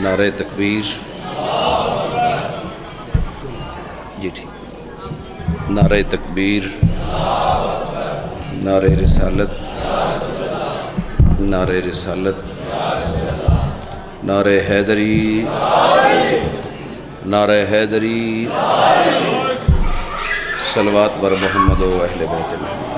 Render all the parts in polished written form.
नारे तकबीर जी ठीक। नारे तकबीर, नारे रिसालत, नारे रिसालत, नारे हैदरी, नारे हैदरी, सलवात बर मोहम्मद व अहले बैत मोहम्मद।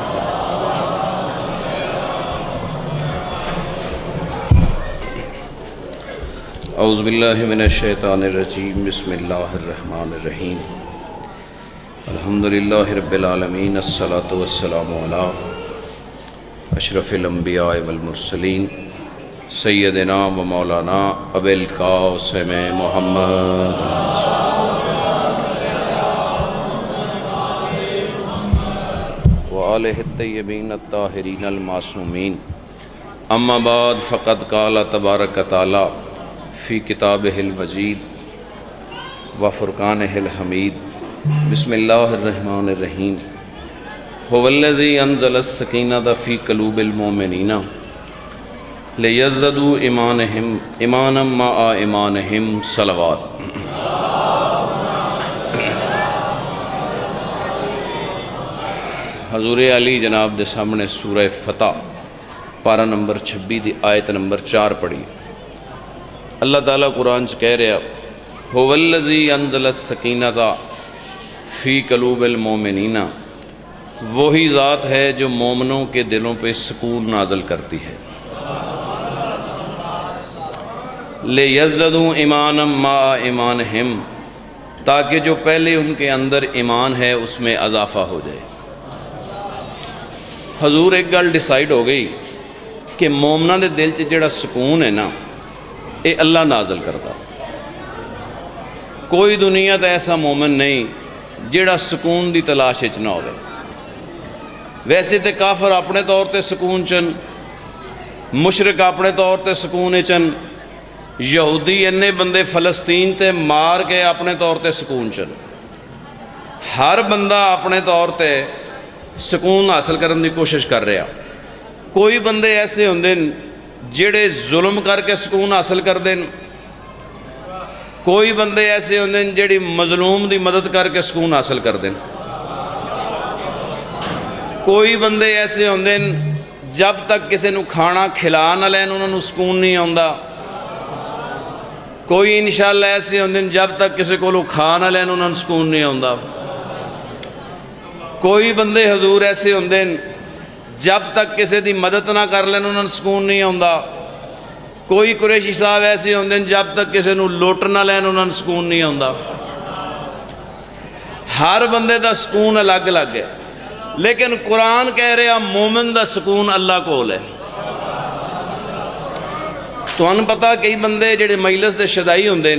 औज़ु बिल्लाहि मिनश शैतानिर रजीम, बिस्मिल्लाहिर रहमानिर रहीम। अल्हम्दुलिल्लाहि रब्बिल आलमीन, अस्सलातु वस्सलामु अला अशरफिल अंबिया वल मुरसलीन, सय्यदिना व मौलाना अबिल कासिम मुहम्मद व आलिहि तय्यबीन अत्ताहिरीन अल मासूमीन। अम्मा बाद फ़क़द क़ाला तबारक तआला फ़ी किताबिहिल मजीद व फ़ुरक़ानिहिल हमीद। बिस्मिल्लाहिर्रहमानिर्रहीम। हुवल्लज़ी अनज़लस सकीनता फ़ी क़ुलूबिल मोमिनीना लियज़्ददू ईमानम मआ ईमानिहिम। सलवात। हज़ूर अली जनाब के सामने सूरह फ़तह पारा नंबर 26 की आयत नंबर 4 पढ़ी। अल्लाह ताला कुरान च कह रहा, हुवल्लज़ी अनज़लस सकीनता फ़ी क़ुलूबिल मोमिनीना, वही ज़ात है जो मोमिनों के दिलों पे सुकून नाज़िल करती है। लियज़्ददू ईमानम मआ ईमानिहिम, ताकि जो पहले उनके अंदर ईमान है उसमें इजाफ़ा हो जाए। हजूर एक गल डिसाइड हो गई कि मोमना के दिल च जिहड़ा सुकून है ना, ये अल्लाह नाज़िल करता। कोई दुनिया तो ऐसा मोमिन नहीं जिहड़ा सुकून की तलाश च ना होवे। वैसे तो काफर अपने तौर पर सुकून चन, मुशरिक अपने तौर पर सुकून चन, यहूदी इन्ने बंदे फ़लस्तीन ते मार के अपने तौर पर सुकून चन। हर बंदा अपने तौर पर सुकून हासिल करने की कोशिश कर रहा। कोई बंदे ऐसे होंदे जिहड़े जुल्म करके सुकून हासिल करते हैं, कोई बंदे ऐसे होंदे जिहड़ी मजलूम की मदद करके सुकून हासिल करते हैं, कोई बंदे ऐसे होंदे जब तक किसी को खाना खिला ना लैन उन्होंने सुकून नहीं आता, कोई इंशाअल्लाह ऐसे होंदे जब तक किसी को खा ना लैन उन्होंने सुकून नहीं आता, कोई बंदे हजूर ऐसे होंदे जब तक किसी की मदद ना कर लैन उन्होंने सुकून नहीं आता, कोई कुरैशी साहब ऐसे होंदे जब तक किसी को लुट ना लैन उन्होंने सुकून नहीं आता। हर बंदे का सुकून अलग अलग है, लेकिन कुरान कह रहा मोमिन का सुकून अल्लाह कोल है। तुहानूं पता कई बंदे जिहड़े मजलिस के शदाई होंदे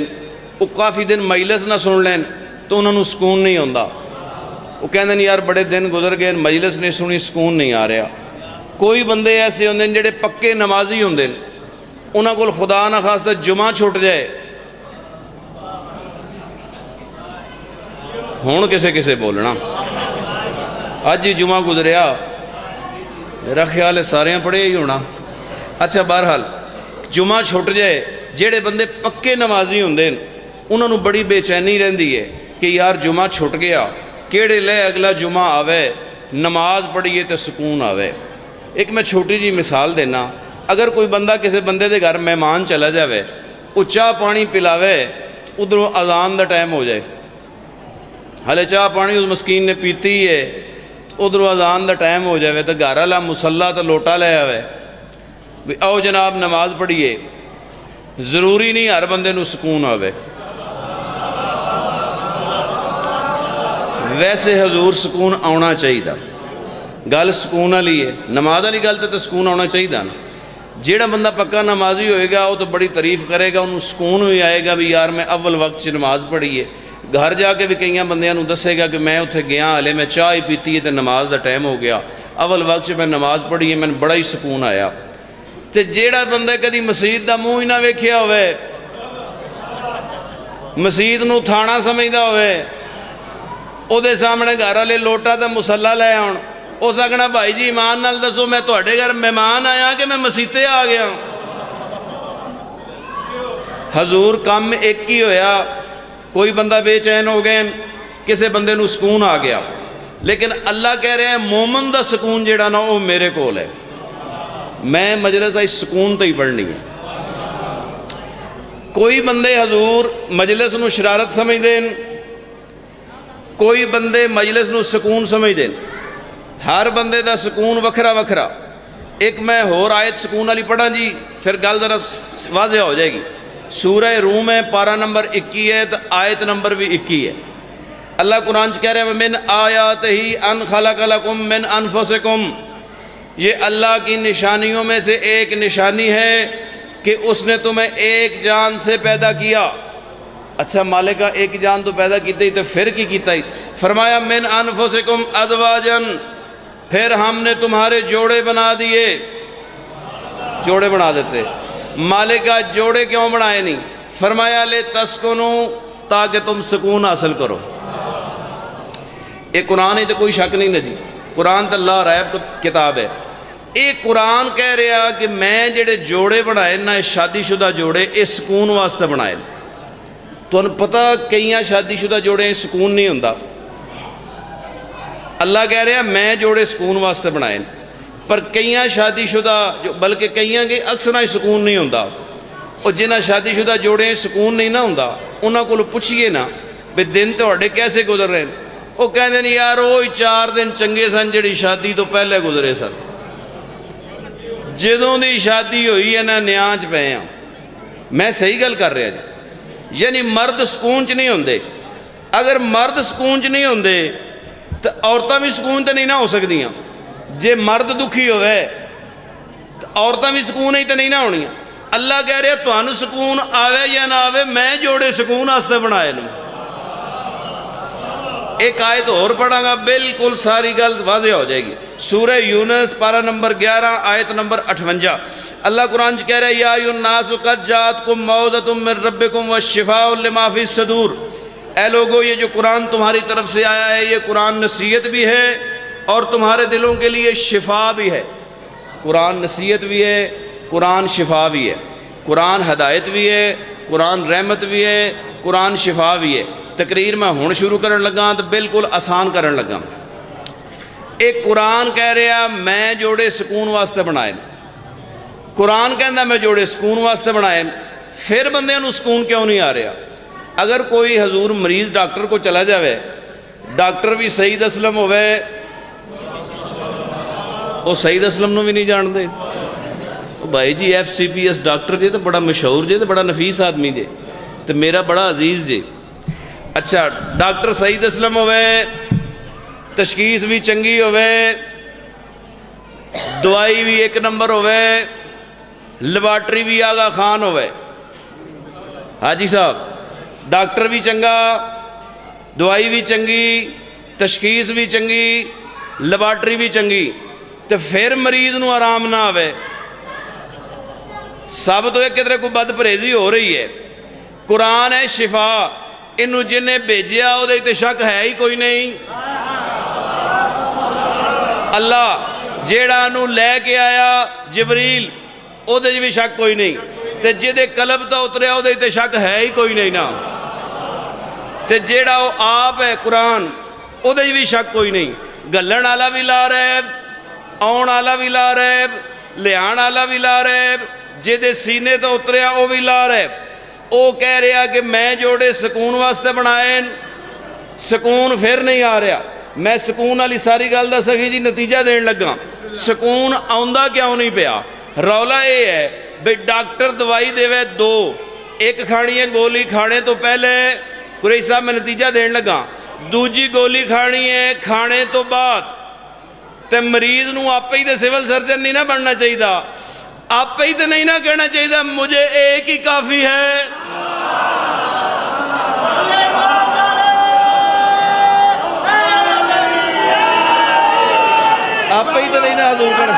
वो काफ़ी दिन मजलिस ना सुन लैन तो उन्होंने सुकून नहीं आता। वो कहते हैं यार बड़े दिन गुजर गए मजलिस नहीं सुनी, सुकून नहीं आ रहा। कोई बंदे ऐसे होंदे जिहड़े पक्के नमाजी होंदे उन्हां कोल खुदा ना खास्ता जुमा छुट जाए, हुण किसे किसे बोलना, अज ही जुमा गुजरिया, मेरा ख्याल है सारे पढ़े ही होना। अच्छा बहरहाल जुमा छुट जाए, जेड़े बंदे पक्के नमाजी होंदे उन्होंने बड़ी बेचैनी रहिंदी है कि यार जुमा छुट गया, केड़े ले अगला जुमा आवे, नमाज पढ़िए तो सुकून आवे। एक मैं छोटी जी मिसाल देना, अगर कोई बंदा किसी बंदे के घर मेहमान चला जाए, वो चाह पानी पिलावे, उधरों अजान का टाइम हो जाए, हाले चाह पानी उस मस्कीन ने पीती है, उधरों अजान का टाइम हो जाए तो घर वाला मुसल्ला तो लोटा ले आवे भी आओ जनाब नमाज पढ़िए। जरूरी नहीं हर बंदे नूं सुकून आवे। वैसे हजूर सुकून आना चाहिए, गल सुकून वाली है, नमाज वाली गल तो सुकून आना चाहिए ना। जेड़ा बंदा पक्का नमाजी होएगा वो तो बड़ी तारीफ करेगा, उन्होंने सुकून भी आएगा भी यार मैं अव्वल वक्त च नमाज पढ़ी है। घर जाके भी कई बंदियां नूं दसेगा कि मैं उत्थे गया, हले मैं चाह ही पीती है तो नमाज का टाइम हो गया, अव्वल वक्त मैं नमाज पढ़ी है, मैंने बड़ा ही सुकून आया। तो जेड़ा बंदा कभी मसीत का मूँह ही ना वेख्या होवे, मसीत नूं थाना समझदा होवे, ਉਹਦੇ सामने घर वाले लोटा तो मुसला लै आउण, उस आखना भाई जी ईमान नाल दसो मैं तुहाडे घर मेहमान आया कि मैं मसीते आ गया। हजूर कम एक ही होया, कोई बंदा बेचैन हो गए, किसी बंदे नूं सुकून आ गया, लेकिन अल्लाह कह रहे हैं मोमन दा सुकून जिहड़ा ना वो मेरे कोल है। मैं मजलिस इस सुकून तो ही पढ़नी है। कोई बंदे हजूर मजलिस नूं शरारत समझते हैं, कोई बंदे मजलिस नूं सुकून समझते हैं। हर बंदे दा सुकून वखरा वखरा। एक मैं होर आयत सुकून वाली पढ़ा जी, फिर गल जरा वाज़े हो जाएगी। सूरह रूम है, पारा नंबर 21 है, तो आयत नंबर भी 21 है। अल्लाह कुरान च कह रहे हैं मिन आयात ही अन खलक लकुम मिन अनफुसिकुम, ये अल्लाह की निशानियों में से एक निशानी है कि उसने तुम्हें एक जान से पैदा किया। अच्छा मालिका एक जान तो पैदा की थी, तो फिर की कीता ही? फरमाया मिन अनफुसिकुम अज़वाजन, फिर हमने तुम्हारे जोड़े बना दिए। जोड़े बना देते। मालिका जोड़े क्यों बनाए नहीं? फरमाया ले तस्कुनु, ताकि तुम सुकून हासिल करो। ये कुरान ही तो कोई शक नहीं ना जी, कुरान तो अल्लाह रैब किताब है। ये कुरान कह रहा कि मैं जेड़े जोड़े बनाए ना, शादीशुदा जोड़े, ये सुकून वास्ते बनाए। तुहानू पता कई शादीशुदा जोड़े सुकून नहीं होंदा। अल्लाह कह रहा मैं जोड़े सुकून वास्ते बनाए, पर कई शादीशुदा जो बल्कि कई के अक्सर सुकून नहीं होंदा। और जिन्हें शादीशुदा जोड़े सुकून नहीं ना होंदा, उन्होंने को पुछिए ना भी दिन तुहाडे कैसे गुजर रहे हैं, वो कहते हैं यार वो ही 4 दिन चंगे सन जिहड़ी शादी तो पहले गुजरे सन। जदों दी शादी हुई है ना न्यां च पे हाँ। मैं सही गल कर रहा जी, यानी मर्द सुकून च नहीं होंदे। अगर मर्द सुकून च नहीं होंदे तो औरतां भी सुकून तो नहीं ना हो सकदियां। जे मर्द दुखी होवे तो औरतां भी सुकून ही तो नहीं ना होनियां। अल्लाह कह रहा तुहानू सुकून आवे या ना आवे, मैं जोड़े सुकून वास्ते बनाए ने। एक आयत और पढ़ांगा, बिल्कुल सारी गल वाज़े हो जाएगी। सूरह यूनुस पारा नंबर 11 आयत नंबर 58। अल्लाह कुरान कह रहा है या अय्युहन्नासु क़द जाअतकुम मौइज़तुम मिन रब्बिकुम व शिफ़ाउन लिमा फ़ी सदूर। ए लोगो, ये जो कुरान तुम्हारी तरफ से आया है, ये कुरान नसीहत भी है और तुम्हारे दिलों के लिए शिफा भी है। कुरान नसीहत भी है, कुरान शिफा भी है, कुरान हदायत भी है, कुरान रहमत भी है, कुरान शिफा भी है। तकरीर मैं हुण शुरू करन लगा तो बिल्कुल आसान करन लगा। एक कुरान कह रहा मैं जोड़े सुकून वास्ते बनाए। कुरान कहता मैं जोड़े सुकून वास्ते बनाए, फिर बंदे नूं सुकून क्यों नहीं आ रहा? अगर कोई हजूर मरीज़ डॉक्टर को चला जाए, डॉक्टर भी सईद असलम होवे, वो सईद असलम नूं भी नहीं जानते। भाई जी FCPS डॉक्टर जे तो बड़ा मशहूर जे, तो बड़ा नफीस आदमी जे, तो मेरा बड़ा अजीज़ जे। अच्छा डॉक्टर सईद असलम होवे, तशखीस भी चंगी होवे, दवाई भी एक नंबर होवे, लेबार्टरी भी आगा खान होवे। हाजी साहब डॉक्टर भी चंगा, दवाई भी चंगी, तशखीस भी चंगी, लेबार्टरी भी चंगी, तो फिर मरीज़ नूं आराम ना आवे। सब तो एक किधरे कोई बद परहेजी हो रही है। कुरान है शिफा, इनू जिन्हें भेजिया उहदे ते शक है ही कोई नहीं। अल्लाह जेड़ा नू लैके आया जिबरील, उहदे भी शक कोई नहीं। ते जिहदे कलब तो उतरिया उहदे ते शक है ही कोई नहीं ना। ते जेड़ा वो आप है कुरान, उहदे भी शक कोई नहीं। गलन आला भी ला रैब, आउण आला भी ला रैब, लियाण आला भी ला रैब, जिहदे सीने तो उतरिया वो भी ला रैब। वो कह रहा कि मैं जोड़े सुकून वास्ते बनाए, सुकून फिर नहीं आ रहा। मैं सुकून वाली सारी गल दा सही जी नतीजा देन लगा। सुकून आउंदा क्यों नहीं पिया? रौला ये है भी डॉक्टर दवाई देवे 2, एक खानी है गोली खाने तो पहले, कुरैशी साहब मैं नतीजा देन लगा, दूजी गोली खानी है खाने तो बाद। तो मरीज नूं आपे ही तो सिविल सर्जन नहीं ना बनना चाहिए, आप ही तो नहीं ना कहना चाहिए मुझे एक ही काफ़ी है। आप ही तो नहीं ना हजूर कर।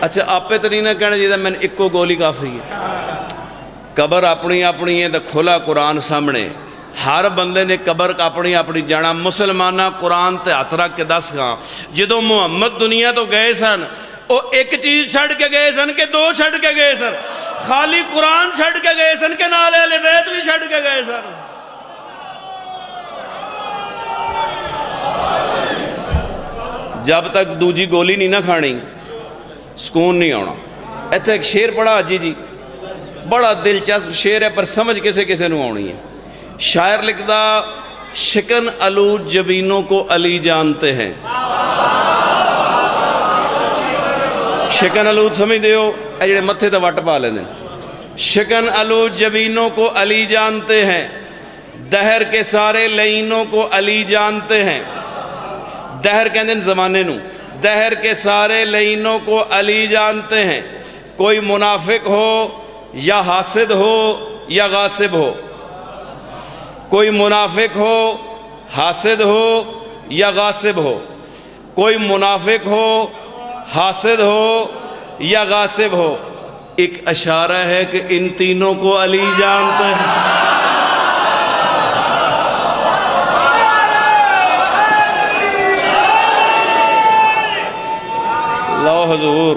अच्छा आपे तो नहीं ना कहना चाहिए मैंने इक्को गोली काफ़ी है। कबर अपनी अपनी है तो खुला कुरान सामने, हर बंदे ने कबर अपनी अपनी जाना। मुसलमाना कुरान ते हथ रख के दस गा, जो मुहम्मद दुनिया तो गए सन वो एक चीज़ छड़ के गए सन कि दो छड़ के गए सन? खाली कुरान छड़ के गए सन कि नाल अहले बैत भी छड़ के गए सन? जब तक दूजी गोली नहीं ना खानी सुकून नहीं आना। इत्थे एक शेर पढ़ा हाजी जी, बड़ा दिलचस्प शेर है पर समझ किसे किसे नूं आउणी है। शायर लिखदा, शिकन आलूद जबीनों को अली जानते हैं। शिकन आलूद समझते हो, ये जिहड़े मत्थे ते वट पा लेंदे। शिकन आलूद जबीनों को अली जानते हैं, दहर के सारे लईनों को अली जानते हैं। दहर कहते हैं ज़माने नूं, दहर के सारे लईनों को अली जानते हैं। कोई मुनाफिक हो या हासिद हो या गासिब हो, कोई मुनाफिक हो हासिद हो या गासिब हो, कोई मुनाफिक हो हासिद हो या गासिब हो, एक इशारा है कि इन तीनों को अली जानते हैं। लो हजूर,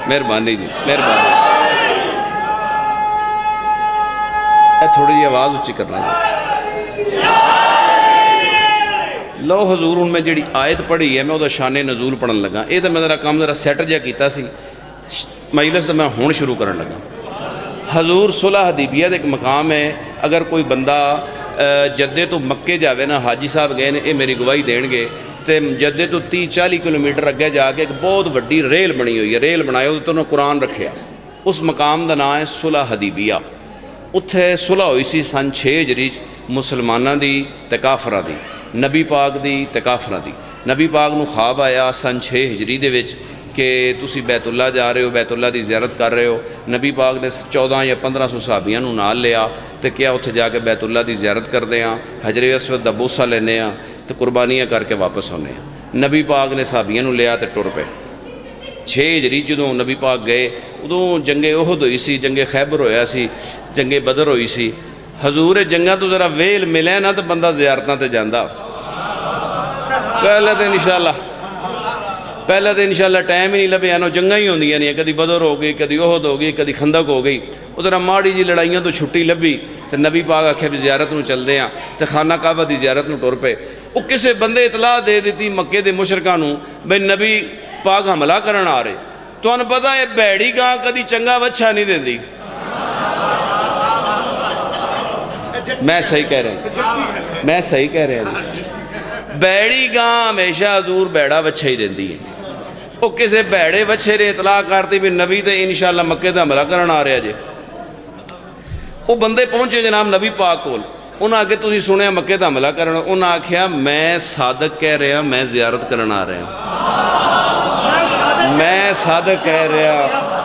मेहरबानी जी, मेहरबानी। थोड़ी जी आवाज़ उच्ची करना जी। लो हजूर, हूँ मैं जी आयत पढ़ी है मैं वह शाने नजूल पढ़न लगा। ये तो मैं जरा काम जरा सैट जहा किया मजलिस मैं हूँ शुरू कर लगा। हजूर सुलह हदीबिया का एक मकाम है। अगर कोई बंदा जद्दे तो मक्के जाए ना, हाजी साहब गए ने, ये मेरी गवाही देंगे, तो जद्दे तो 30-40 किलोमीटर अगे जाके एक बहुत वड्डी रेल बनी हुई है। रेल बनाया तो उन्होंने कुरान रखे। उस मकाम का नाम है सुलह हदीबिया। उत्थे सुलह हुई सी सन 6 हिजरी मुसलमाना दी ते काफरां दी, नबी पाक दी ते काफरां दी। नबी पाक नूं ख्वाब आया सन 6 हिजरी दे विच कि तुसी बैतुल्ला जा रहे हो, बैतुल्ला की ज़ियारत कर रहे हो। नबी पाक ने 14 या 1500 सहाबियां नूं नाल लिया तो क्या उत्थे जाके बैतुल्ला की ज़ियारत करते हैं, हजरे अस्वद दा बोसा लेने तो कुर्बानियाँ करके वापस आने। नबी पाक ने सहाबियां नूं लिया तो टुर पे। 6 हिजरी जो नबी पाक गए उदों जंगे उहद हुई सी, जंगे खैबर होया सी, जंगे बदर हुई सी। हजूर जंगा तो जरा वेल मिले ना तो बंदा ज़ियारतां ते जांदा। पहले तो इंशाअल्लाह टाइम ही नहीं लभ्या ना, जंगा ही होंदियां नहीं, कभी बदर हो गई, कभी उहद हो गई, कभी खंदक हो गई। वो जरा माड़ी जी लड़ाइयां तो छुट्टी लभी तो नबी पाक आख्या भी ज़ियारत नूं चलदे आं ते खाना काबा की ज़ियारत नूं टुर पे। वो किसी बंदे इतलाह दे दी मक्के के मुशरकां नूं बई नबी पाक हमला करन आ रहे। तुहानूं पता है भैड़ी गां कभी चंगा वच्छा नहीं देंदी। मैं सही कह रहा, मैं सही कह रहा जी। भैड़ी गां हमेशा हजूर भैड़ा वच्छा ही देंदी है। वो किसी भैड़े वच्छे ने इतलाह करती भी नबी तो इंशाअल्लाह मक्के का हमला करन आ रहा जे। वो बंदे पहुँचे जनाब नबी पाक कोल, उन्हें आके तुसीं सुनिया मक्के का हमला करना। उन्हें आख्या मैं सादक कह रहा, मैं ज़ियारत करन आ रहा। मैं सादक कह रहा,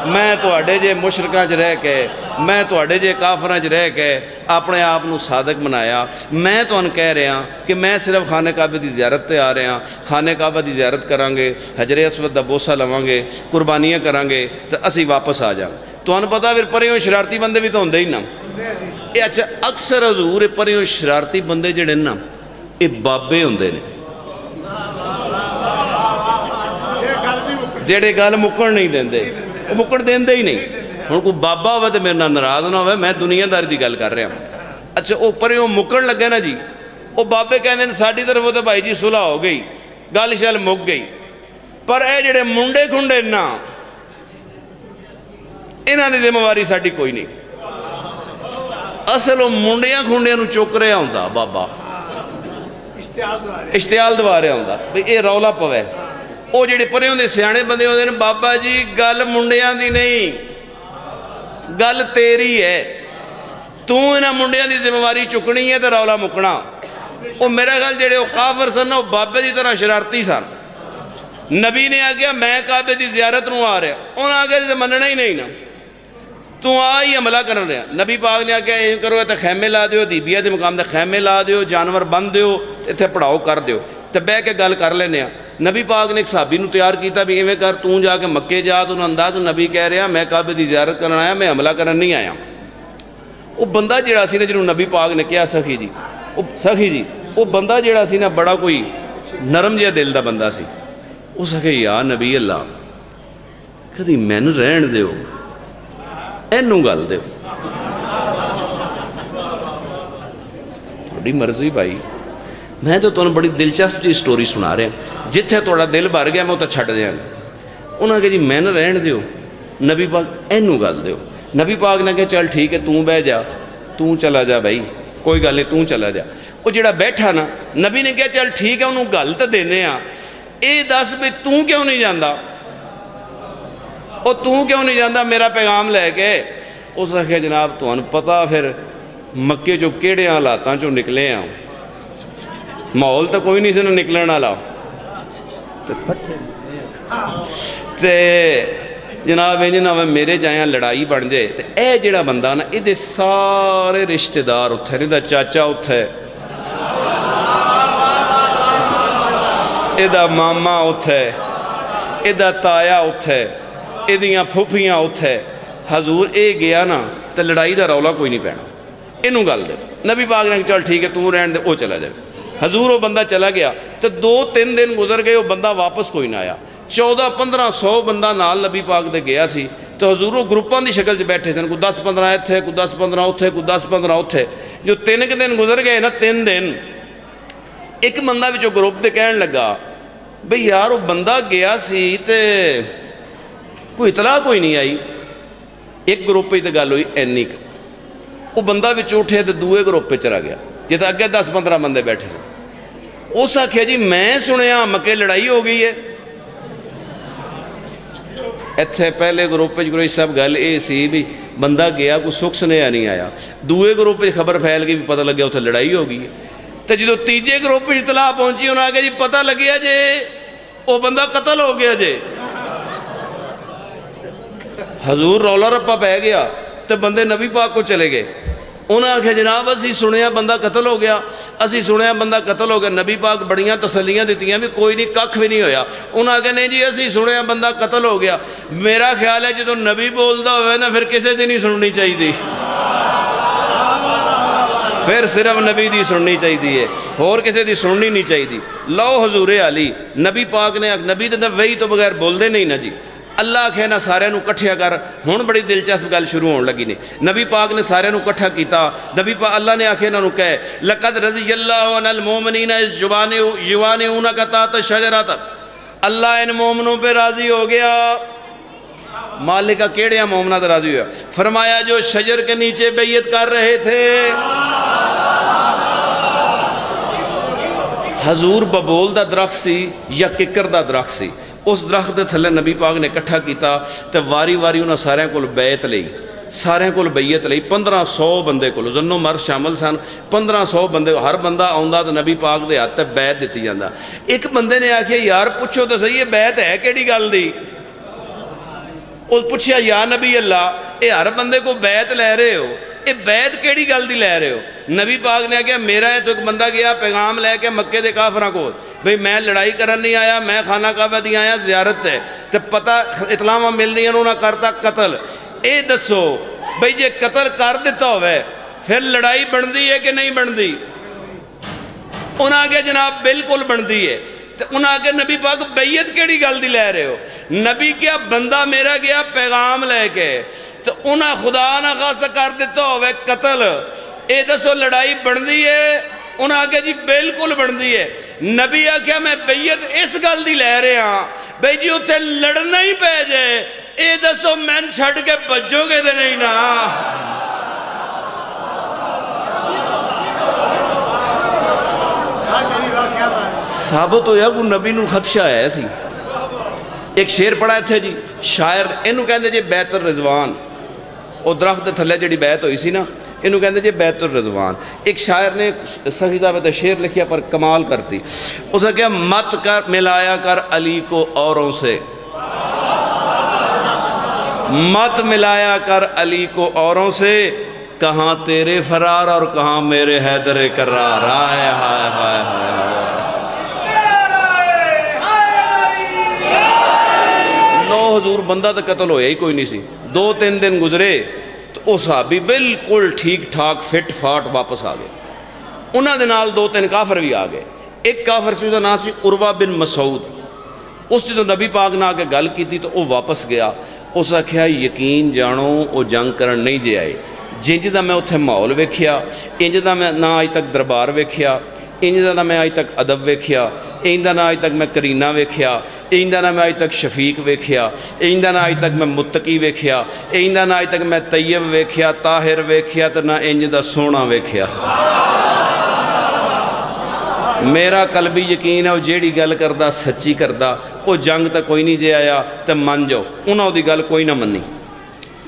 मैं तुहाडे जे मुशरकां च रह के, मैं तुहाडे जे काफरां च रह के अपने आप नूं सादक बनाया। मैं तुहानूं कह रहा कि मैं सिर्फ खाने काबे की ज़ियारत ते आ रहा। खाने काबा की ज़ियारत करांगे, हजरे अस्वद दा बोसा लवांगे, कुर्बानियाँ करांगे तो असीं वापस आ जाएंगे। तुहानूं पता फिर परेओं शरारती बंदे भी तो होंदे ही ना। ये अच्छा अक्सर हजूर परेओं शरारती बंदे जिहड़े ना ये बाबे होंदे ने, जेड़े गल मुक्कण नहीं देंदे, वो मुक्कण देंदे ही नहीं। हुण कोई बाबा हो तो मेरे नाल नाराज़ ना हो, मैं दुनियादारी की गल कर रहा। अच्छा वो परेओं मुक्कण लगे ना जी, वो बाबे कहते हैं साडी तरफों तो भाई जी सुलह हो गई, गल शल मुक गई। पर ये जेड़े मुंडे खुंडे ना, इन्हां दी जिम्मेवारी साडी कोई नहीं। असल वो मुंडिया खुंडिया नूं चुक रहा हुंदा बाबा, इश्तियाल दवा रहा हुंदा भी ये रौला पवे। वो जेडे परे होंदे सियाणे बंदे होंदे ने, बाबा जी गल मुंडियां दी नहीं, गल तेरी है। तू इन्हां मुंडियां दी जिम्मेवारी चुकनी है तो रौला मुकना। वो मेरा ख्याल जेडे वो काफर सन वो बाबे की तरह शरारती सन। नबी ने आख्या मैं काबे की ज़ियारत नूं आ रहा, उन्हें आख्या मनना ही नहीं ना, तू आ ही हमला कर रहा। नबी पाक ने आख्या ये करो तो खैमे ला दो, हदीबिया के मुकाम के खैमे ला दो, जानवर बन दो, इत्थे पढ़ाओ कर दो, तो बह के गल कर लेने। नबी पाक ने एक साहबी नूं तैयार किया भी इवें कर, तू जाके मक्के जा, तो उन्होंने दस। नबी कह रहा मैं काबे की ज़ियारत करन आया, मैं हमला करन नहीं आया। वो बंदा जिहड़ा सी ना जिन्होंने नबी पाक ने कहा सखी जी वो बंदा जिहड़ा सी ना बड़ा कोई नरम जिहा दिल का बंदा सी। उस आखे यार नबी अल्लाह कदी मैनू रहन दिओ, इनू गल दिओ। थोड़ी मर्जी भाई, मैं तो तुहानूं बड़ी दिलचस्प जी स्टोरी सुना रहा, जिथे तुहाडा दिल भर गया मैं उत्थे छड्ड दिआंगा। उन्होंने कहा जी मैनू रहन दिओ, नबी पाक इनू गल दिओ। नबी पाक ने कहा चल ठीक है तू बह जा, तू चला जा भाई, कोई गल नहीं तू चला जा। वो जिहड़ा बैठा ना, नबी ने कहा चल ठीक है उन्होंने गल तो देने आ, ये दस भी तू क्यों नहीं जाता, वो तू क्यों नहीं जाता मेरा पैगाम लैके। उस आखे जनाब तुहानूं पता फिर मक्के चो किहड़े हालातों चों निकले आ, माहौल तो कोई नहीं सी निकलने वाला। ते जनाब इंज ना मेरे जाया लड़ाई बन जाए तो यह जिहड़ा बंदा ना ये सारे रिश्तेदार उत्थे, इहदा चाचा उत्थे, इहदा मामा उत्थे, इहदा ताया उत्थे, इहदियां फुफियां उत्थे। हजूर ये गया ना तो लड़ाई का रौला कोई नहीं पैना, इनू गल दे। नबी पाक ने चल ठीक है तू रहन दे, वो चला जाए। हजूर वो बंदा चला गया तो 2-3 दिन गुजर गए, वो बंदा वापस कोई ना आया। 1400-1500 बंदा नाल नबी पाक दे गया सी। तो हजूर वो ग्रुपों की शक्ल च बैठे सन, कोई 10-15 इत्थे, कोई 10-15 उत्थे, कोई 10-15 उत्थे। जो 3 दिन गुजर गए ना, 3 दिन, एक बंदा विचों ग्रुप दे कहन लगा बई यार वो बंदा गया सी ते कोई इतलाह कोई नहीं आई। एक ग्रुप तो गल हुई इन्नी, वो बंदा विच उठे तो दूए ग्रुप चला गया जिते अगे 10-15 बंदे बैठे थे। उस आख्या जी मैं सुनिया मक्के लड़ाई हो गई है। इत्थे पहले ग्रुप कोई सब गल ये सी भी बंदा गया कोई सुख सुनेहा नहीं आया, दूए ग्रुप खबर फैल गई, पता लगे उत्थे लड़ाई हो गई है। तो जो तीजे ग्रुप इतलाह पहुंची उन्हें आके जी पता लगे जे वो बंदा कतल हो गया जे। हजूर रौला रप्पा पै गया तो बंदे नबी पाक को चले गए। उन्हें आख्या जनाब असी सुनिया बंदा कतल हो गया, असी सुनिया बंदा कतल हो गया। नबी पाक बड़ियां तसलियां दित्तियां भी कोई नहीं कख भी नहीं होया। उन्हें आख्या नहीं जी असी सुनिया बंदा कतल हो गया। मेरा ख्याल है जो नबी बोलता हो ना फिर किसी की नहीं सुननी चाहिए, फिर सिर्फ नबी दी सुननी चाहिए, होर किसी की सुननी नहीं चाहिए। लो हजूरे अली नबी पाक ने नबी दे वही तो बगैर बोलते नहीं ना जी। अल्लाह आखे ना सारिਆਂ ਨੂੰ इकट्ठिया कर। हुण बड़ी दिलचस्प गल शुरू होने लगी ने। नबी पाक ने सारिਆਂ ਨੂੰ इकट्ठा किया। नबी पाक अल्लाह ने आखे इन्होंने कहे लक़द रज़ियल्लाहु अनिल मुमिनीना इज़ युबानिऊनका तहत शजरत, अल्लाह इन मोमिनों पे राज़ी हो गया। मालिक केड़े मोमिना तो राज़ी हुआ, फरमाया जो शजर के नीचे बैयत कर रहे थे। हजूर बबोल का दरख्त सी या किकर का दरख्त सी, उस दरख्त के थले नबी पाक ने इकट्ठा किया तो वारी वारी उन्होंने सारे को बैत ली, सारे को बैयत ली। 1500 बंदे को जन्नो मर्द शामिल सन। 1500 बंदे, हर बंदा आता तो नबी पाक के हथ बैत दी जाता। एक बंदे ने आखिया यार पुछो तो सही ये बैत है कि गल दी। उस पूछया या नबी अल्लाह ये हर बंदे को बैत लै रहे हो, ये बैत केड़ी गल दी लै रहे हो। नबी पाक ने आख्या मेरा तो एक बंदा गया पैगाम लैके मक्के के काफरां को बई मैं लड़ाई करन नहीं आया, मैं खाना काबा दी आया ज़ियारत है, तो पता इतलावां मिल रही उन्होंने करता कतल। ये दसो बई जे कतल कर दिता होवे फिर लड़ाई बनती है कि नहीं बनती। उन्हें आख्या जनाब बिल्कुल बनती है। तो उन्हें आके नबी पाक बैयत केड़ी गल दी लै रहे हो। नबी क्या बंदा मेरा गया पैगाम लैके तो उन्हें खुदा ना खासा कर दिता होवे कतल, ये दसो लड़ाई बनती है। उन्हें आख्या जी बिल्कुल बनती है। नबी आख्या मैं बैयत इस गल दी लै रहा बई जी उत्थे लड़ना ही पै जाए, ये दसो मैन छड़ के बजोगे तो नहीं ना। साबित होया को नबी नूं खदशा है सी। एक शेर पढ़ा इत्थे जी, शायर इनू कहते जी बैतुर रिजवान, वो दरख्त के थले जी बैत हुई सी ना, इनू कहते जी बैतुर रिजवान। एक शायर ने सखी साहब ने शेर लिखिया पर कमाल करती। उसने क्या मत कर मिलाया कर अली को औरों से, मत मिलाया कर अली को औरों से, कहाँ तेरे फरार और कहाँ मेरे हैदर करार। हाय हाय हाय हाय। लो हजूर बंदा तो कतल होया ही कोई नहीं सी। 2-3 दिन गुजरे तो वो सहाबी बिल्कुल ठीक ठाक फिट फाट वापस आ गए। उन्होंने नाल 2-3 काफर भी आ गए। एक काफर से उसका नाम से उरवा बिन मसूद। उस जो नबी पाक ने आके गल की तो वह वापस गया। उस आख्या यकीन जानो वो जंग करन नहीं जे आए। जिंज का मैं उत्थे माहौल वेख्या, इंज का मैं ना अज तक दरबार वेख्या, इंज का ना मैं अज तक अदब वेख्या, इंज का ना अज तक मैं करीना वेख्या, इंज का ना मैं अज तक शफीक वेख्या, इंज का ना अज तक मैं मुत्तकी वेख्या, इंज का ना अज तक मैं तैयब वेख्या, ताहिर वेख्या, तो ना इंज का सोहना वेख्या। मेरा कलबी यकीन है वो जेड़ी गल करदा सच्ची करदा। वो जंग तो कोई नहीं जे आया तो मन जाओ। उन्हें उसकी गल कोई ना मनी।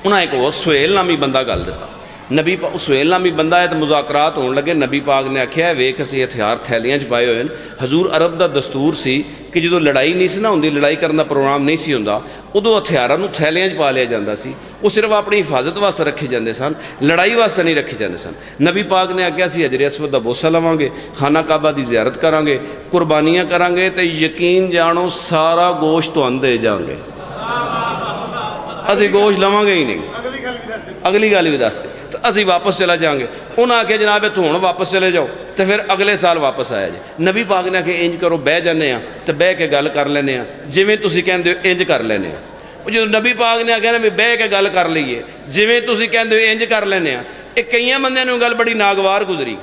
उन्हें एक और सुहेल नामी बंदा गल दिता। नबी सुहेल नामी बंदा है तो मुज़ाकरात होने लगे। नबी पाक ने आख्या वेख असीं हथियार थैलियां च पाए हुए हैं। हजूर अरब का दस्तूर सी कि जो लड़ाई नहीं सी ना होंदी, लड़ाई करने का प्रोग्राम नहीं सी होंदा, उदों हथियारों नूं थैलियां च पा लिया जाता सी। वो सिर्फ अपनी हिफाजत वास्ते रखे जाते सन, लड़ाई वास्ते नहीं रखे जाते सन। नबी पाक ने आख्या असीं हजरे असवद का बोसा लवांगे, खाना काबा की ज़ियारत करांगे, कुर्बानियाँ करांगे, तो यकीन जानो सारा गोश्त तुहानूं दे जाएंगे। असीं गोश्त लवांगे ही नहीं। अगली गल भी दस तो असीं वापस चला जाएंगे। उन्हें आख्या जनाब इत्थों हुण वापस चले जाओ तो फिर अगले साल वापस आया जी। नबी पाक ने आख्या इंज करो, बह जाने तो बह के गल कर लेने, जिवें तुसीं कहंदे हो इंज कर लेने। जो नबी पाक ने आख्या ना भी बह के गल कर लीए, जिवें तुसीं कहंदे हो इंज कर लेने। ये कई बंदियां नूं गल बड़ी नागवार गुजरी।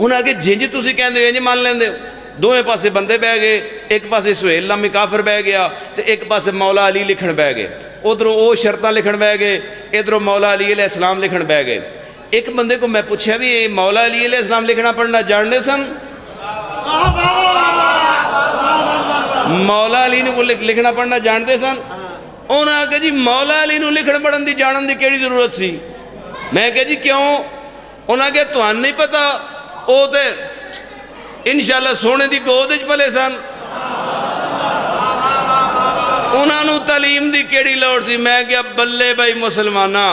उन्हें आख्या जिंज तुसीं कहंदे हो इंज मान लैंदे हो। दोवें पासे बंदे बह गए, एक पासे सुहेल नामी काफर बह गया तो एक पासे मौला अली लिखण बह गए। उधरों वो शर्तां लिखण बह गए, इधरों मौला अली अलैहिस्सलाम लिखण बह गए। एक बंदे को मैं पूछा भी ये मौला अली अलैहिस्सलाम लिखना पढ़ना जानते सन? मौला अली नूं लिखना पढ़ना जानते सन? उन्हें आख्या जी मौला अली नूं लिखण पढ़न की जानन की किहड़ी जरूरत सी? मैं कहा जी क्यों? उन्हें आख्या तुहानूं नहीं पता, वो तो इंशाअल्लाह सोने की गोद च पले सन, उन्होंने तालीम की केड़ी लोड़ सी? मैं क्या बल्ले भाई मुसलमाना,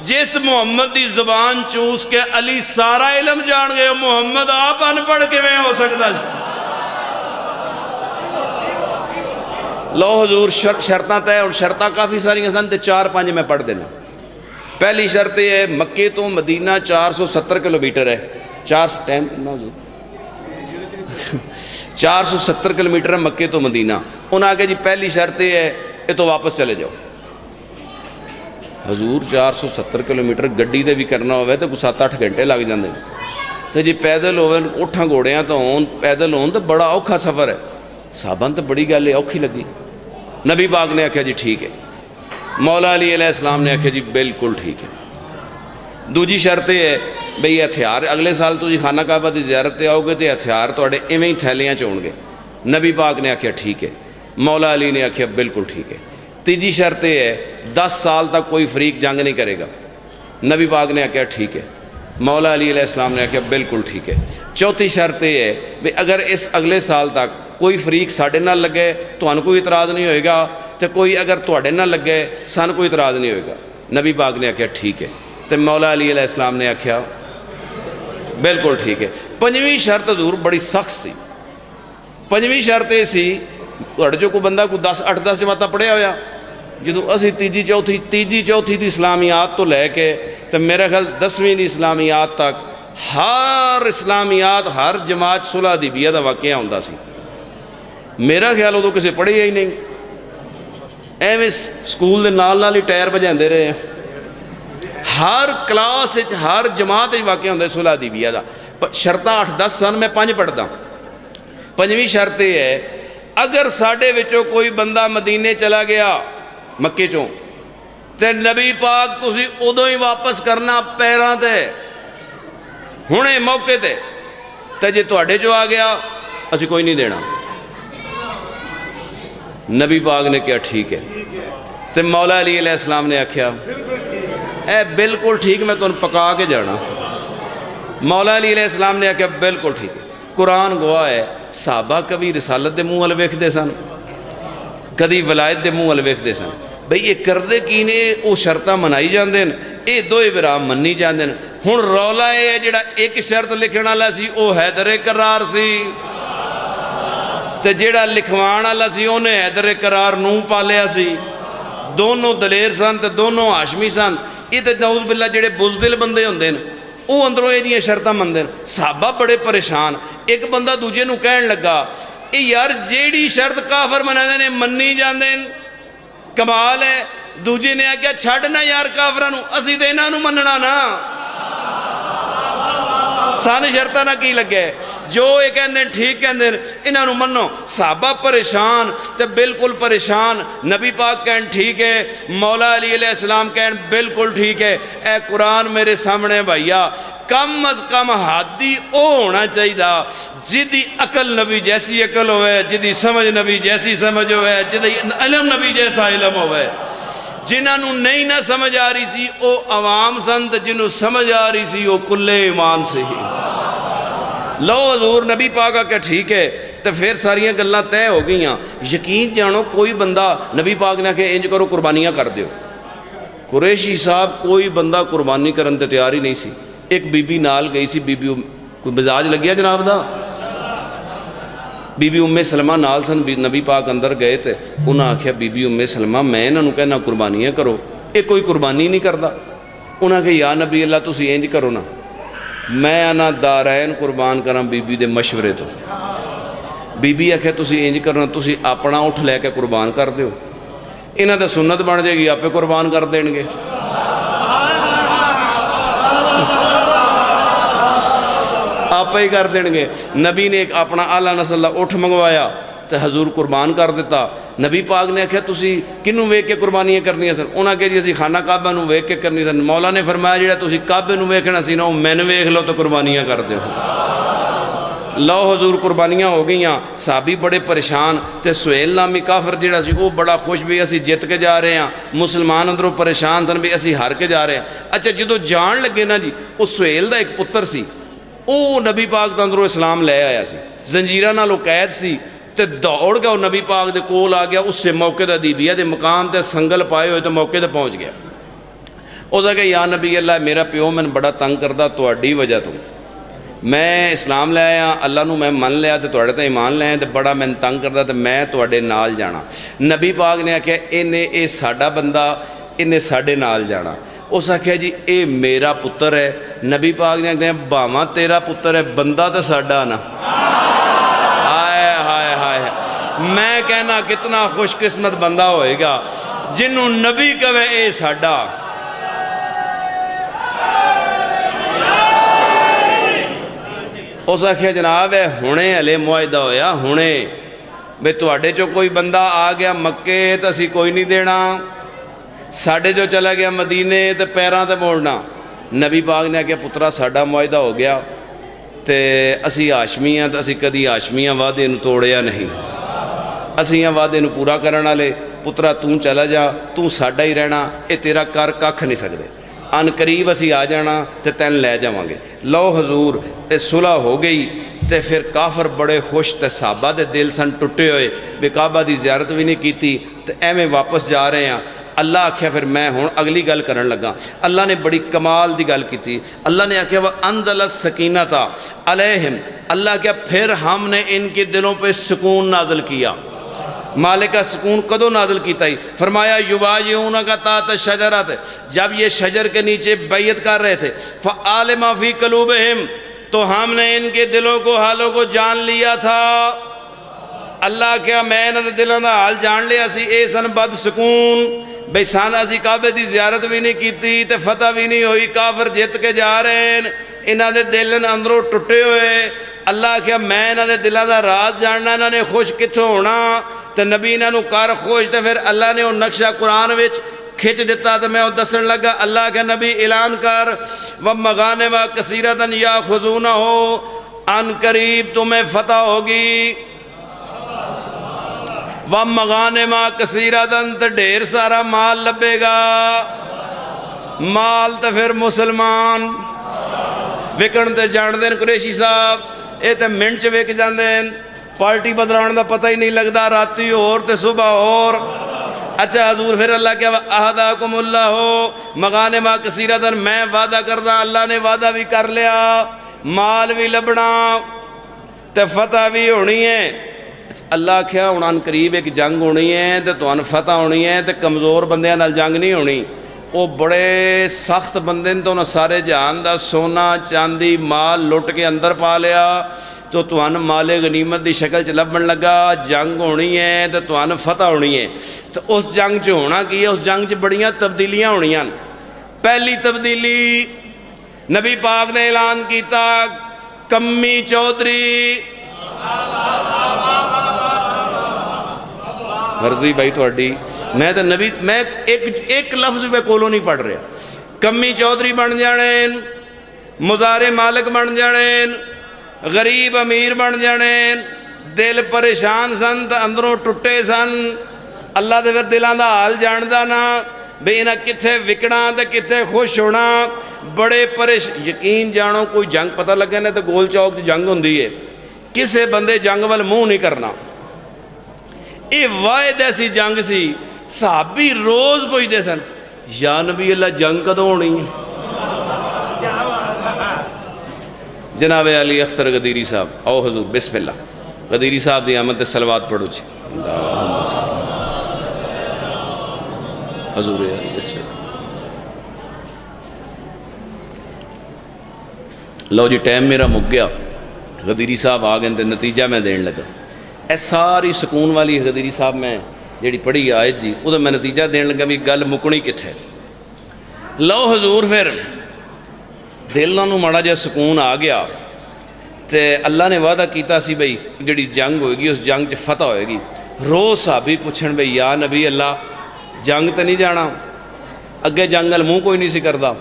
जिस मुहम्मद की जुबान चूस के अली सारा इलम जान गए, मुहम्मद आप अनपढ़ किवें हो सकता? लो हजूर शर्तां तय। और शर्तां काफ़ी सारियां सन ते 4-5 मैं पढ़ देना। पहली शर्त यह है मक्के तो मदीना 470 किलोमीटर है। 470 किलोमीटर है मक्के तो मदीना। उन्हें आगे जी पहली शर्त यह है ये तो वापस चले जाओ। हजूर 470 किलोमीटर गड्डी ते भी करना हो तो 7-8 घंटे लग जाते हैं, तो जी पैदल हो उठां घोड़ियां तो होन पैदल होन तो बड़ा औखा सफ़र है। साहबां तो बड़ी गल औखी लगी। नबी पाक ने आख्या जी ठीक है। मौला अली अलैहिस्सलाम ने आख्या जी बिल्कुल ठीक है। दूजी शर्त यह है बई हथियार अगले साल तुसीं खाना काबा की ज़ियारत ते आओगे तो हथियार तुहाडे इवें ही थैलियां च होणगे। नबी पाक ने आख्या ठीक है। मौला अली ने आख्या बिल्कुल ठीक है। तीजी शर्त यह है 10 साल तक कोई फरीक जंग नहीं करेगा। नबी पाक ने आख्या ठीक है। मौला अली अलैहिस्सलाम ने आख्या बिल्कुल ठीक है। चौथी शर्त यह है भी अगर इस अगले साल तक कोई फरीक साढ़े नाल लगे तुहानूं कोई इतराज़ नहीं होएगा, तो कोई अगर तुहाडे नाल लगे सानूं कोई इतराज़ नहीं होएगा। नबी पाक ने आख्या ठीक है। तो मौला अली अलैहिस्सलाम ने आख्या बिल्कुल ठीक है। पंजवीं शर्त हजूर बड़ी सख्त सी। पंजवीं शर्त यह सी तुहाडे चों कोई बंदा कोई 8-10 जमातां पढ़िया होया, जो असीं तीजी चौथी की इस्लामियात तो लैके तो मेरा ख्याल 10वीं की इस्लामियात तक हर इस्लामियात हर जमात सुलह हुदैबिया का वाक़या हुंदा सी। मेरा ख्याल उदों किसी पढ़िया ही नहीं, एवें स्कूल के नाल ही टायर बजाते रहे। हर क्लास हर जमात वाक़या होंदा सुलह हुदैबिया का। शर्तां 8-10 सन, मैं 5 पढ़दा। पंजवीं शर्त यह है अगर साडे विचों कोई बंदा मदीने चला गया मक्के चों ते नबी पाक तुसीं उदों ही वापस करना पैरां ते हुणे मौके ते जे तुहाडे चों आ गया असीं कोई नहीं देना। नबी पाक ने कहा ठीक है। तो मौला अली अलैहिस्सलाम ने आख्या ए बिल्कुल ठीक, मैं तुहानूं पका के जाना। मौला अली अलैहिस्सलाम ने आख्या बिल्कुल ठीक है। कुरान गवाह है साहबा कभी रिसालत के मूँह वाल वेखदे सन, कभी वलायत के मूँह वाल वेखदे सन। बई ये करदे की ने, वो शर्तां मनाई जांदे न, ये दोए भरा मन्नी जांदे न। हुण रौला ये है जिहड़ा एक शर्त लिखण वाला सी वो हैदर करार सी, ते जिहड़ा लिखवाण वाला सी उहने हैदर करार नूं पालिया सी। दोनों दलेर सन तो दोनों हाशमी सन। ये तो नऊज़ बिल्ला जेड़े बुज़दिल बंदे होंदे ने वो अंदरों ये शर्तां मनदे ने। सहाबा बड़े परेशान। एक बंदा दूजे नूं कहण लगा ये यार जेड़ी शर्त काफर मनाते ने मन्नी जाते हैं, कमाल है। दूजे ने आख्या छड्ड ना यार काफरां नूं, असीं ते इन्हां नूं मन्नना ना, सन शर्तां ना की लगे। जो ये कहते ठीक कहते इन्हां नूं मन्नो। सहाबा परेशान तो बिल्कुल परेशान। नबी पाक कहन ठीक है, मौला अली अलैहिस्सलाम कहन बिल्कुल ठीक है। ए कुरान मेरे सामने भैया कम अज कम हादी वो होना चाहिए जिदी अकल नबी जैसी अकल होवे, जिदी समझ नबी जैसी समझ होवे, जिदी इलम नबी जैसा इलम होवे। जिन्होंने नहीं ना समझ आ रही सी वो आवाम सन, जिन्होंने समझ आ रही सी वो कुल्ले ईमान से ही। लो हजूर नबी पाक आके ठीक है तो फिर सारिया गल्लां तय हो गई। यकीन जानो कोई बंदा नबी पाक ने आखे इंज करो कुर्बानियाँ कर दो। कुरैशी साहब कोई बंदा कुर्बानी करने ते तैयार ही नहीं सी। एक बीबी नाल गई सी, बीबी कोई मिजाज लग्या जनाब दा, बीबी उम्मे सलमा नाल सन। नबी पाक अंदर गए तो उन्हें आख्या बीबी उम्मे सलमा मैं इन्हों कहना कुर्बानियाँ करो, ये कोई कुर्बानी नहीं करता। उन्हें आख्या या नबी अल्लाह तुसी इंज करो ना, मैं आना दारैन कुर्बान करा बीबी के मशवरे तो। बीबी आख्या तुसी इंज करना, तुसी अपना उठ लैके कुर्बान कर दो, इन्हां दी सुन्नत बन जाएगी, आपे कुर्बान कर देंगे। आप ही कर देंगे। नबी ने एक अपना आला नस्ल का उठ मंगवाया तो हजूर कुर्बान कर दिता। नबी पाक ने आख्या तुसी किनू वेख के कुर्बानियाँ करनियाँ सन? उन्हें आख्या जी असीं खाना काबा नूं वेख के करनी सन। मौला ने फरमाया जिहड़ा तुसी काबे नूं वेखना सी ना वो मैनूं वेख लो तो कुर्बानियाँ कर दो। लो हजूर कुर्बानियाँ हो गई। साहबी बड़े परेशान तो सुहेल नामी काफर जिहड़ा सी वो बड़ा खुश भी असीं जित के जा रहे हैं। मुसलमान अंदरों परेशान सन भी असीं हार के जा रहे हैं। अच्छा जो जान लगे ना जी, उस सुहेल का एक पुत्र सी, वो नबी पाक के अंदरों इस्लाम लै आया सी, जंजीरां नाल कैद सी ते दौड़ गया नबी पाक दे कोल आ गया। उससे मौके का दीबिया के मकान ते संगल पाए हुए तो मौके पर पहुँच गया। उस आगे या नबी अल्लाह मेरा प्यो मैंने बड़ा तंग करता तुहाडी वजह तो, मैं इस्लाम लै आया, अल्लाह नूं मैं मन लिया तो तुहाडे ते ईमान लै आया, तो बड़ा मैंने तंग करता तो मैं तुहाडे नाल जाना। नबी पाक ने आख्या इन्हें ये साडा बंदा, इन्हें साडे नाल जाना। उस आख्या जी ये मेरा पुत्र है। नबी पाक ने आख्या भावां तेरा पुत्र है, बंदा तो साडा ना। हाय हाय हाय, मैं कहना कितना खुशकिस्मत बंदा होएगा जिन्हों नबी कहे ये साडा। उस आख्या जनाब है हुणे हले मुआहिदा होया, हुणे भी तुहाडे चो कोई बंदा आ गया मक्के तो असी कोई नहीं देना, साढ़े जो चला गया मदीने तो पैरों ते मोड़ना। नबी पाक ने आख्या पुत्रा साडा मुआहिदा हो गया तो असी हाशमी हाँ, तो असी कदी हाशमियाँ वादे नूं तोड़िया नहीं, असी हाँ वादे नूं पूरा करन वाले। पुत्रा तू चला जा, तू साडा ही रहना, ये तेरा कर कख नहीं सकते, अन करीब असी आ जाना तो तैन लै जावांगे। लो हजूर ये सुलह हो गई तो फिर काफर बड़े खुश, तो साहबा दे दिल सन टुटे हुए भी काबा की ज़ियारत भी नहीं की, तो एवें वापस जा रहे हैं। अल्लाह आख्या फिर मैं हुण अगली गल करन लगा। अल्लाह ने बड़ी कमाल की गल की। अल्लाह ने आख्या वह अंज़ल सकीनता अलैहिम, अल्लाह क्या फिर हमने इनके दिलों पे सुकून नाज़िल किया। मालिक का सुकून कदों नाज़िल किया ही? फरमाया युबायिऊना का तात शजरत, जब ये शजर के नीचे बैयत कर रहे थे। फ़अलिमा फ़ी क़ुलूबिहिम, तो हमने इनके दिलों को हालों को जान लिया था। अल्लाह क्या मैं इन्होंने दिलों का हाल जान लिया सी। ए सन बद सुकून बई सन असी काबे की ज़ियारत भी नहीं की तो फतह भी नहीं हुई, काफर जित के जा रहे हैं, इन्हों के दिल अंदरों टुटे हुए। अल्लाह क्या मैं इन्होंने दिलों का राज जानना, इन्होंने खुश कितों होना, तो नबी इन्हों कर खुश। तो फिर अल्लाह ने वो नक्शा कुरान में खिंच दिता तो मैं वो दसन लगा। अल्लाह के नबी ऐलान कर व मगाने व कसीरतन या खुजूना हो, अन करीब तुम्हें फतह होगी। व मगाने माँ कसीरतन, तो ढेर सारा माल लभेगा। माल तो फिर मुसलमान विकण तो जानते हैं कुरैशी साहब, ये तो मिनट च विक जाते हैं, पार्टी बदलाने का पता ही नहीं लगता, राती होर तो सुबह होर। अच्छा हजूर फिर अल्लाह क्या अहदा कुमुल्ला हो मगाने माँ कसीरतन, मैं वादा करदा, अल्लाह ने वादा भी कर लिया, माल भी लभना तो फतह भी होनी है। अल्लाह आख्या हुण अन करीब एक जंग होनी है तो तुहानूं फतह होनी है, तो कमज़ोर बंदियां नाल जंग नहीं होनी। वो बड़े सख्त बंदे ने, तो उन्हें सारे जहान का सोना चांदी माल लुट के अंदर पा लिया, तो तुहानूं माले गनीमत की शक्ल च लभन लगा। जंग होनी है तो तुहानूं फतह होनी है। तो उस जंग च होना की है, उस जंग च बड़ियां तब्दीलियां होनियां। पहली तब्दीली नबी पाक ने ऐलान किया, कम्मी चौधरी मर्जी भाई थोड़ी, मैं तो नबी मैं एक लफ्ज़ मैं कोलों नहीं पढ़ रहा। कम्मी चौधरी बन जाने, मुजारे मालिक बन जाने, गरीब अमीर बन जाने। दिल परेशान सन तो अंदरों टुटे सन। अल्लाह तो फिर दिलों का हाल जानता ना भी इन्हें कित्थे विकना तो कित्थे खुश होना। बड़े यकीन जानो, कोई जंग पता लगे ना तो गोल चौक जंग होंदी है, किसी बंदे जंग वाल मूँह नहीं करना। ये वायद ऐसी जंग सी, सहाबी रोज़ पुछते सन, या नबी अल्लाह जंग कदों होनी है। जनाब अली अख्तर गदीरी साहब, आओ हजूर बिस्मिल्लाह। गदीरी साहब की आमद सलवात पढ़ो जी। हजूर बिस्मिल्लाह। लो जी, टाइम मेरा मुक गया। गदीरी साहब आ गए तो नतीजा मैं देन लगा। ए सारी सुकून वाली गदीरी साहब मैं जी पढ़ी आयत जी, उदा मैं नतीजा देन लगा भी गल मुकनी कित्थे। लो हजूर फिर दिलों नूं माड़ा जिहा सुकून आ गया। तो अल्लाह ने वादा किया सी बई जी जंग होएगी उस जंग च फतह होएगी। रोज़ साहबी पुछण बई या नबी अल्लाह जंग तो नहीं जाना, अगे जंग अल मूँह कोई नहीं सी करदा।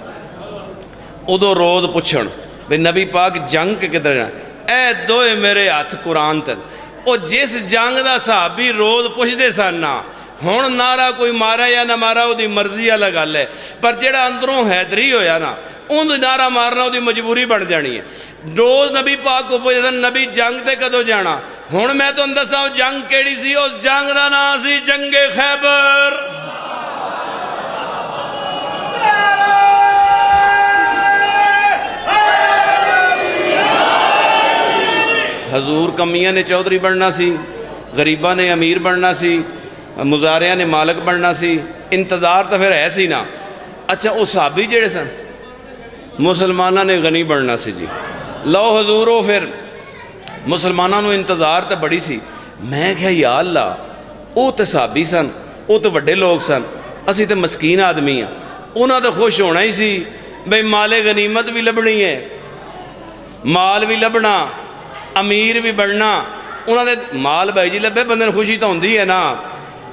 उदों रोज़ पुछण बई नबी पाक जंग के किधर जाना। ए दोए मेरे हथ कुरान तन। वो जिस जंग का सहाबी रोज़ पुछते सन ना, हुण नारा कोई मारा या ना मारा वो मर्जी वाला गल है, पर जेड़ा अंदरों हैदरी होया ना उन नारा मारना वो मजबूरी बन जानी है। रोज़ नबी पाक को पुछते सन नबी जंग ते कदों जाना। हुण मैं तुहानूं दसां वो जंग केड़ी सी। उस जंग का नाम सी जंगे खैबर। हजूर कमियां ने चौधरी बनना सी, गरीबा ने अमीर बनना सी, मुजारिया ने मालिक बनना सी। इंतज़ार तो फिर है सी ना। अच्छा, वो सहाबी जेड़े सन मुसलमाना ने गनी बनना सी जी। लो हजूर वो फिर मुसलमाना नूं इंतज़ार तो बड़ी सी। मैं क्या या अल्लाह, वो तो सहाबी सन, वो तो वड्डे लोग सन, असी तो मस्कीन आदमी हाँ। उन्होंने तो खुश होना ही सी बई माले गनीमत भी लभनी है, माल भी लभना, अमीर भी बनना। उन्होंने माल भाई जी लभे बंदे खुशी तो होंदी है ना।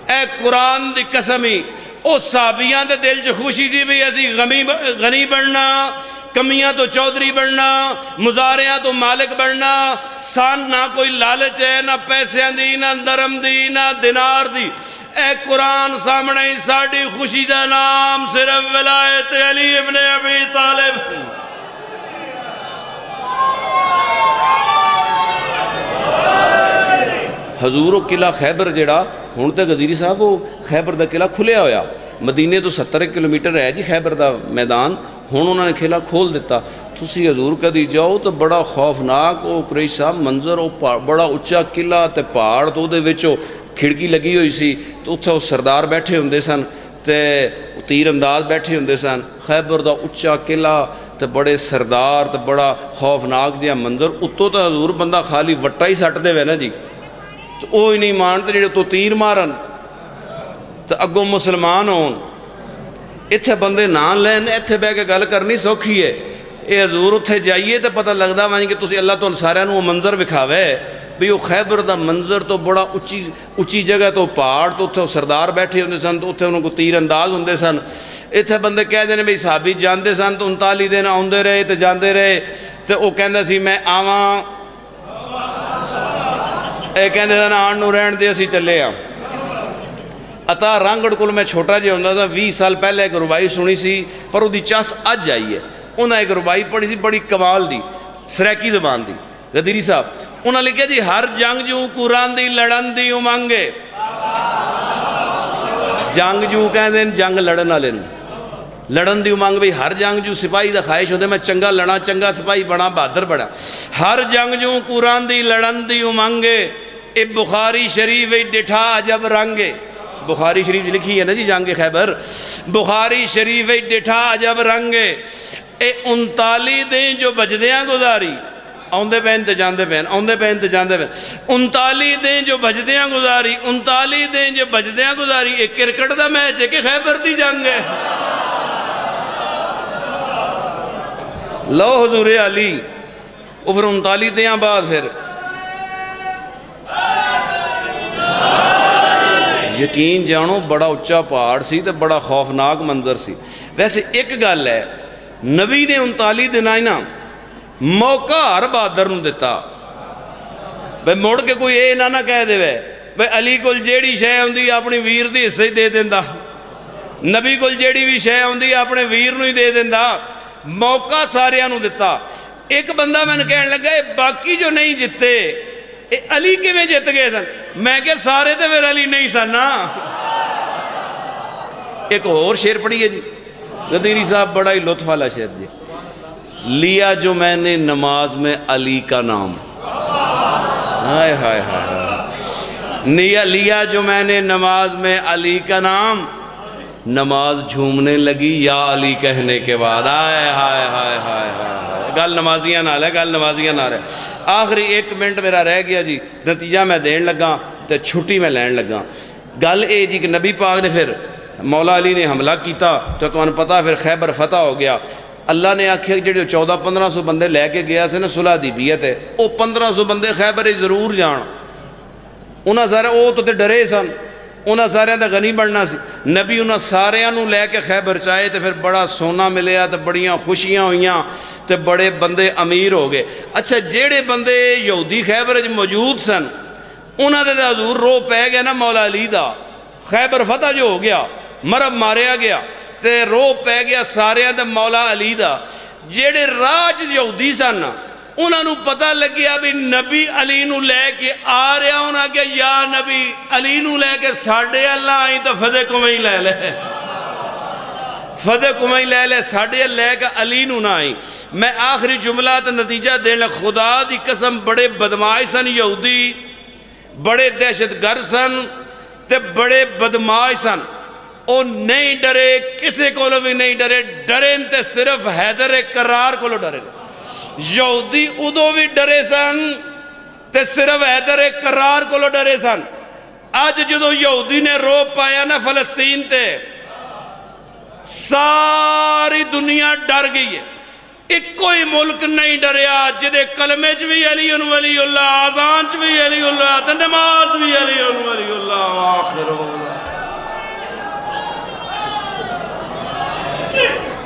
ए कुरान की कसम ही उस साबियां के दिल च खुशी थी भी असी गनी बनना, कमियां तो चौधरी बनना, मुजारिया तो मालिक बनना। सान ना कोई लालच है, ना पैसों की, ना दरम की, ना दिनार की। ए कुरान सामने ही साड़ी खुशी का नाम सिर्फ विलायत अली इब्ने अबी तालिब। हजूर किला खैबर जड़ा हुण तो गदीरी साहब वो खैबर का किला खुलिया होया, मदीने तो 70 किलोमीटर है जी खैबर का मैदान। हुण उन्होंने किला खोल दिता। तुसी हजूर कदी जाओ तो बड़ा खौफनाक वो कुरैश साहब मंजर, वो बड़ा उच्चा किला तो पहाड़, तो वो खिड़की लगी हुई सी, तो उत्थे सरदार बैठे होंदे सन, तो तीर अंदाज बैठे होंदे सन। खैबर का उच्चा किला तो बड़े सरदार, तो बड़ा खौफनाक जिहा मंजर। उत्तों तो हजूर बंदा खाली वट्टा ही सट देवे ना जी, तो वो ही नहीं मानते जेडे तो तीर मारन तो अगों मुसलमान होन। इत्थे बंदे ना लैन, इत्थे बह के गल करनी सौखी है। ये हजूर उत्थे जाइए तो पता लगता वा कि तुसीं अल्लाह तुहानूं सारिआं नूं मंजर विखावे भी वो खैबर का मंजर तो बड़ा उच्ची जगह तो पहाड़, तो उत्थे सरदार बैठे होंदे सन, तो उत्थे उन्होंने तीर अंदाज होंदे सन। इत्थे बंदे कहते हैं भी साहबी जाते सन तो 39 दिन आउंदे रहे तो जाते रहे, तो वह कहंदा सी मैं आवां, ये कहते सन आण नूं रहण दे असीं चले आ। अता रांगड़ कोल मैं छोटा जिहा हुंदा था, 20 साल पहले एक रुबाई सुनी सी, पर उसकी चस अज आई है। उन्हें एक रुबाई पढ़ी सी बड़ी कमाल दी, सरैकी जबान दी। गदीरी साहब उन्हें लिखिया जी, हर जंग जू कुरान दी लड़न दी उमंगे। जंग जू कहते जंग लड़न वाले लड़न दी उमंग भी हर जंग जू सिपाही का ख्वाहिश होते मैं चंगा लड़ा, चंगा सिपाही बना, बहादुर बना। हर जंग जू कुरान दी लड़न दी उमंगे, ये बुखारी शरीफ डिठा जब रंग, बुखारी शरीफ लिखी है ना जी जंग खैबर, बुखारी शरीफ डिठा जब रंग, ये 39 दिन जो बजदियाँ गुजारी, आउंदे पैन तो जाते पैन, आउंदे पैन तो जाते पैन, 39 दिन जो बजदियाँ गुजारी, 39 दिन जो बजदियाँ गुजारी, एक क्रिकेट का मैच है कि खैबर की जंग है। लो हजूरे अली, वो फिर 39 दिन बाद फिर यकीन जानो बड़ा उच्चा पहाड़ सी ते बड़ा खौफनाक मंजर सी। वैसे एक गल है, नबी ने 39 दिन ना मौका हर बहादुर नूं दिता, भाई मुड़ के कोई ये ना कह दे भाई अली कोल जेड़ी शै आउंदी अपनी वीर दे हिस्से ही दे दिंदा, नबी कोल जेड़ी भी शै आउंदी अपने वीर नूं ही दे दिंदा। मौका सारियां नूं दिता। एक बंदा मैनूं कहण लगा बाकी जो नहीं जिते ये अली किवें जित गए सन, मैं क्या सारे तो फिर अली नहीं सन ना। एक होर शेर पढ़िए जी गदीरी साहब, बड़ा ही लुत्फ वाला शेर जी, लिया जो मैंने नमाज में अली का नाम, हाय हाय हाय, लिया जो मैंने नमाज में अली का नाम, नमाज झूमने लगी या अली कहने के बाद, हाय हाय हाय हाय हाय। गल नमाजियां नाल है, गल नमाजियां नाल है। आखिरी 1 मिनट मेरा रह गया जी, नतीजा मैं देन लगा तो छुट्टी मैं लैन लगा। गल ये जी कि नबी पाक ने फिर मौला अली ने हमला किया तो तुहानूं पता फिर खैबर फतह हो गया। अल्लाह ने आख्या जो 1400-1500 बंदे लैके गया से ना सुलह दी बीयत है, वो 1500 बंदे खैबर जरूर जान। उन्होंने सारे वो तो डरे सन, उन्होंने सारे का गनी बनना सी। नबी उन्होंने सारिਆਂ ਨੂੰ लैके खैबर चाहे तो फिर बड़ा सोना मिलया तो बड़ियाँ खुशियाँ हुई तो बड़े बंदे अमीर हो गए। अच्छा जेड़े बंदे यहूदी खैबर मौजूद सन उन्होंने तो हजूर रो पै गया ना मौला अली का, खैबर फतह जो हो गया, मरब मारिया गया तो रो पै गया सारिया तो मौला अली का। जेड़े राज यहूदी सन उन्होंने पता लग्या भी नबी अली नूं लैके आ रहा, उन्हें क्या या नबी अली नूं लैके साडे अल्लाह आई तो फतेह कुमई लै ले, फतेह कुमई लै ले, साडे लैके अली नूं ना आई। मैं आखिरी जुमला तो नतीजा देना, खुदा दी कसम बड़े बदमाश सन यहूदी, बड़े दहशतगर्द सन ते बड़े बदमाश सन। वो नहीं डरे, किसी को भी नहीं डरे, डरे तो सिर्फ हैदर करार को डरे। यहूदी उदों भी डरे सन ते सिर्फ हैदर करार को डरे सन। अज जो यहूदी ने रो पाया ना फलस्तीन ते, सारी दुनिया डर गई है। एको ही मुल्क नहीं डरिया जिदे कलमे च भी अली वलीउल्लाह, आजान च भी अली, नमाज भी अली वलीउल्लाह। आखिर